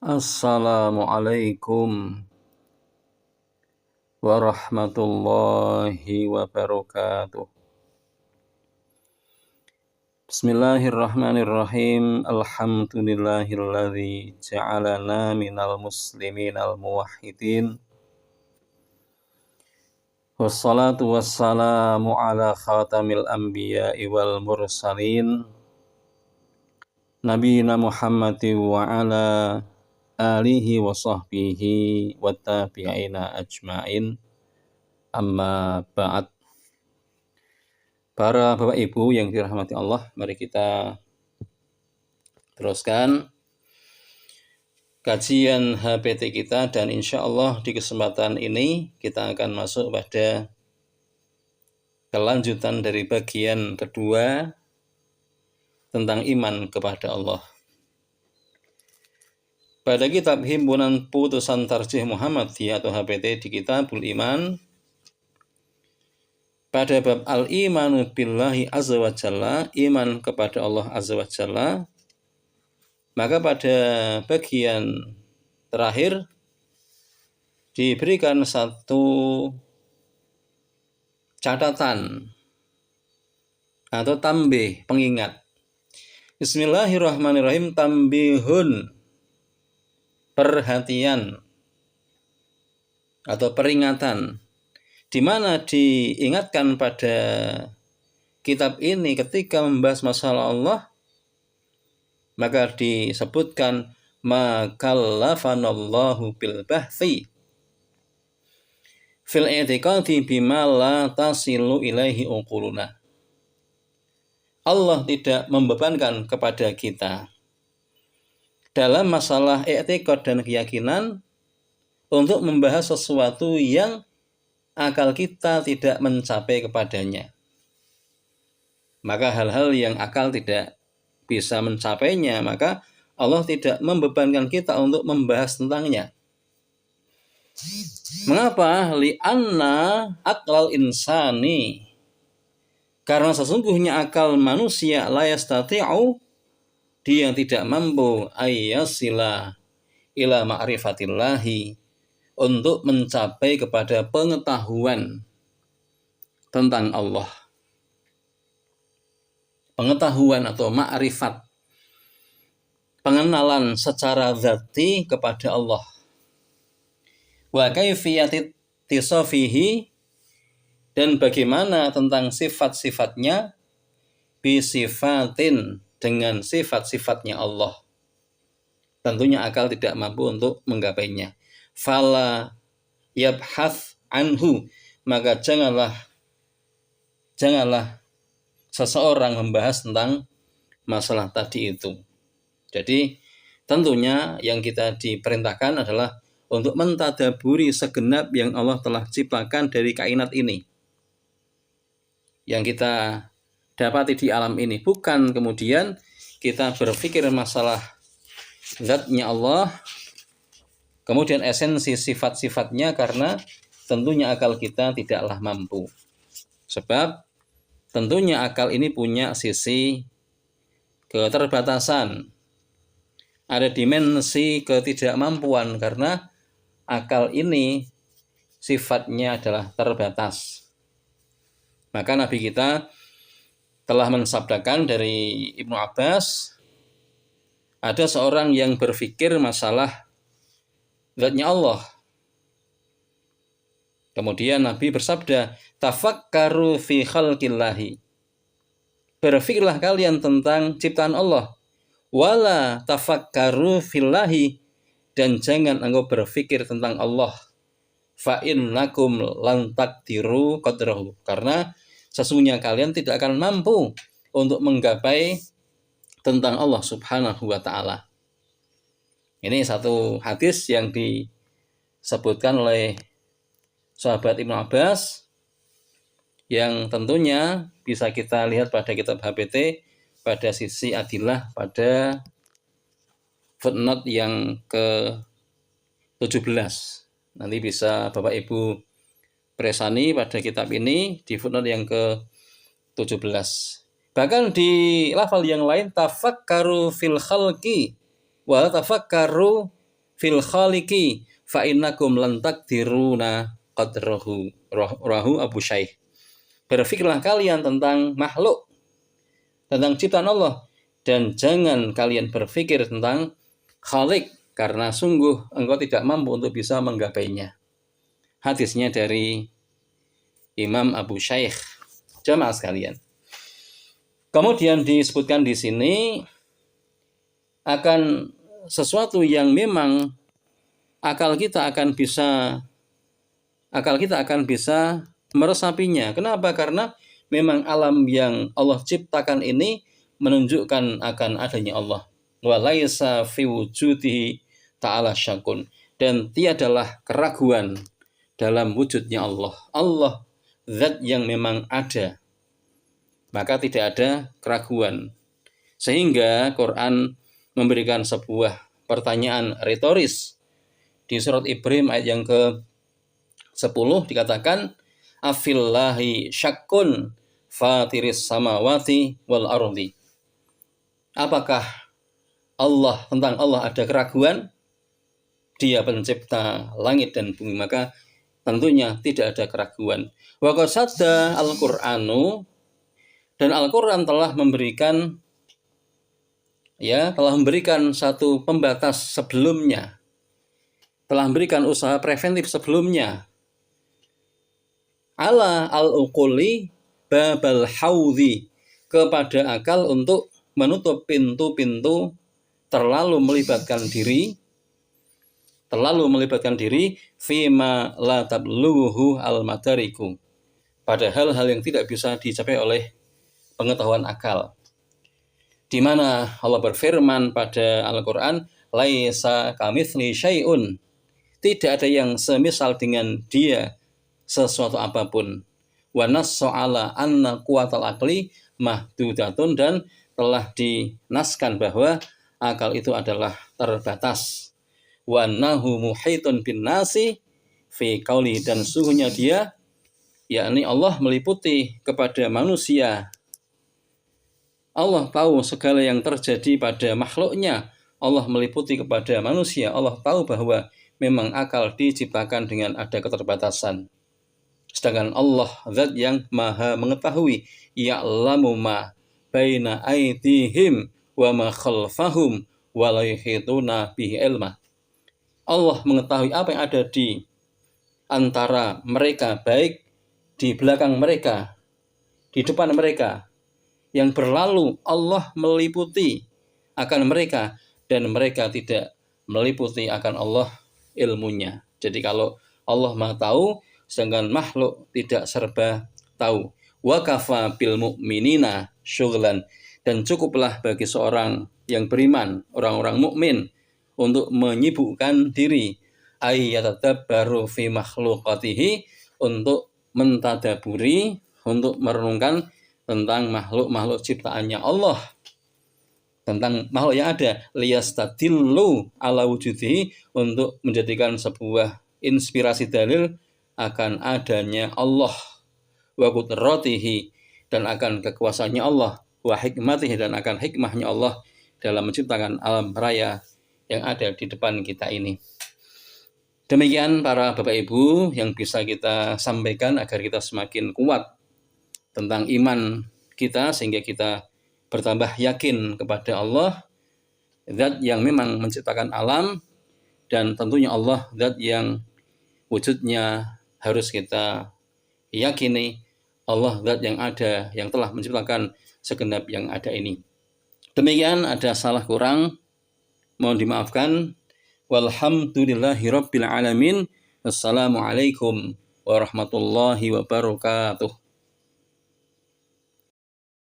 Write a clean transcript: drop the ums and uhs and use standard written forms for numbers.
Assalamualaikum warahmatullahi wabarakatuh. Bismillahirrahmanirrahim. Alhamdulillahilladzi ja'alana minal muslimin al-muwahhidin. Wassalatu wassalamu ala khatamil anbiya'i wal mursalin. Nabiyina Muhammadin wa ala alihi wa sahbihi wa tabi'ina ajma'in, amma ba'd. Para Bapak Ibu yang dirahmati Allah, mari kita teruskan kajian HPT kita, dan insya Allah di kesempatan ini kita akan masuk pada kelanjutan dari bagian kedua tentang iman kepada Allah. Pada kitab Himpunan Putusan Tarjih Muhammadiyah atau HPT di Kitabul Iman, pada bab al-imanu billahi azza wa jalla, iman kepada Allah azza wa jalla, maka pada bagian terakhir diberikan satu catatan atau tambih, pengingat. Bismillahirrahmanirrahim. Tambihun, perhatian atau peringatan, di mana diingatkan pada kitab ini ketika membahas masalah Allah, maka disebutkan ma kallafanallahu bil bahthi fil i'tiqadi bima la tasilu ilaihi uquluna. Allah tidak membebankan kepada kita dalam masalah i'tiqad dan keyakinan untuk membahas sesuatu yang akal kita tidak mencapai kepadanya. Maka hal-hal yang akal tidak bisa mencapainya, maka Allah tidak membebankan kita untuk membahas tentangnya. Mengapa? Li'anna aqlal insani, karena sesungguhnya akal manusia la yastati'u, dia yang tidak mampu ayyasila ila ma'rifatillahi, untuk mencapai kepada pengetahuan tentang Allah. Pengetahuan atau ma'rifat, pengenalan secara zati kepada Allah. Wa kaifiyati tisafihi, dan bagaimana tentang sifat-sifatnya, bisifatin, dengan sifat-sifatnya Allah. Tentunya akal tidak mampu untuk menggapainya. Fala yabhath anhu, maka janganlah seseorang membahas tentang masalah tadi itu. Jadi tentunya yang kita diperintahkan adalah untuk mentadaburi segenap yang Allah telah ciptakan dari kainat ini, yang kita dapati di alam ini. Bukan kemudian kita berpikir masalah zatnya Allah, kemudian esensi sifat-sifatnya, karena tentunya akal kita tidaklah mampu. Sebab tentunya akal ini punya sisi keterbatasan, ada dimensi ketidakmampuan, karena akal ini sifatnya adalah terbatas. Maka Nabi kita telah mensabdakan dari Ibnu Abbas, ada seorang yang berpikir masalah zatnya Allah. Kemudian Nabi bersabda, tafakkaru fi khalqillahi, berfikirlah kalian tentang ciptaan Allah. Wala tafakkaru fillahi, dan jangan engkau berpikir tentang Allah. Fa innakum lan taqdiru qadrahu, karena sesungguhnya kalian tidak akan mampu untuk menggapai tentang Allah Subhanahu wa ta'ala. Ini satu hadis yang disebutkan oleh sahabat Ibnu Abbas, yang tentunya bisa kita lihat pada kitab HPT pada sisi adillah, pada footnote yang ke-17. Nanti bisa Bapak Ibu presani pada kitab ini di footnote yang ke-17. Bahkan di lafal yang lain, tafakkaru fil khalqi wa tafakkaru fil khaliqi fa innakum lan taqdiruna qadrahu. Rahu Abu Syaikh. Berfikirlah kalian tentang makhluk, tentang ciptaan Allah, dan jangan kalian berpikir tentang khalik, karena sungguh engkau tidak mampu untuk bisa menggapainya. Hadisnya dari Imam Abu Syaikh. Jamaah sekalian. Kemudian disebutkan di sini akan sesuatu yang memang akal kita akan bisa meresapinya. Kenapa? Karena memang alam yang Allah ciptakan ini menunjukkan akan adanya Allah. Wa laisa fi wujudihi ta'ala syakun. Dan tiadalah keraguan dalam wujudnya Allah. Allah zat yang memang ada. Maka tidak ada keraguan. Sehingga Quran memberikan sebuah pertanyaan retoris. Di surat Ibrahim ayat yang ke-10 dikatakan, afillahi syakkun fatiris samawati wal ardi. Apakah tentang Allah ada keraguan? Dia pencipta langit dan bumi, maka tentunya tidak ada keraguan. Wa qasadda al-Qur'anu, dan Al-Qur'an telah memberikan satu pembatas sebelumnya, telah memberikan usaha preventif sebelumnya. Ala al-uquli babal haudhi, kepada akal untuk menutup pintu-pintu terlalu melibatkan diri fima la tablughu al-madariku, pada hal-hal yang tidak bisa dicapai oleh pengetahuan akal. Di mana Allah berfirman pada Al-Qur'an, laisa kamitsli syai'un, tidak ada yang semisal dengan dia sesuatu apapun. Wa nassa ala anna quwatal aqli mahdudatun, dan telah dinaskan bahwa akal itu adalah terbatas. Wa annahu muhitun bin nasi fi qauli, dan sungguhnya dia, yakni Allah, meliputi kepada manusia. Allah tahu segala yang terjadi pada makhluknya. Allah meliputi kepada manusia. Allah tahu bahwa memang akal diciptakan dengan ada keterbatasan. Sedangkan Allah zat yang maha mengetahui, ya'lamu ma baina aydihim wa ma khalfahum wa la yuhituna bihi ilma. Allah mengetahui apa yang ada di antara mereka, baik di belakang mereka, di depan mereka, yang berlalu. Allah meliputi akan mereka, dan mereka tidak meliputi akan Allah ilmunya. Jadi kalau Allah maha tahu, sedangkan makhluk tidak serba tahu. Wa kafa bil mu'minina syughlan, dan cukuplah bagi seorang yang beriman, orang-orang mukmin, untuk menyibukkan diri ayyatadabbaru fi makhluqatihi, untuk mentadaburi, untuk merenungkan tentang makhluk-makhluk ciptaannya Allah, tentang makhluk yang ada, liyastadillu ala wujudihi, untuk menjadikan sebuah inspirasi dalil akan adanya Allah, wa qudratihi, dan akan kekuasaannya Allah, wa hikmatihi, dan akan hikmahnya Allah dalam menciptakan alam raya yang ada di depan kita ini. Demikian para Bapak Ibu yang bisa kita sampaikan agar kita semakin kuat tentang iman kita, sehingga kita bertambah yakin kepada Allah, zat yang memang menciptakan alam, dan tentunya Allah zat yang wujudnya harus kita yakini. Allah zat yang ada, yang telah menciptakan segenap yang ada ini. Demikian, ada salah kurang, mohon dimaafkan. Walhamdulillahirabbil alamin. Wassalamualaikum warahmatullahi wabarakatuh.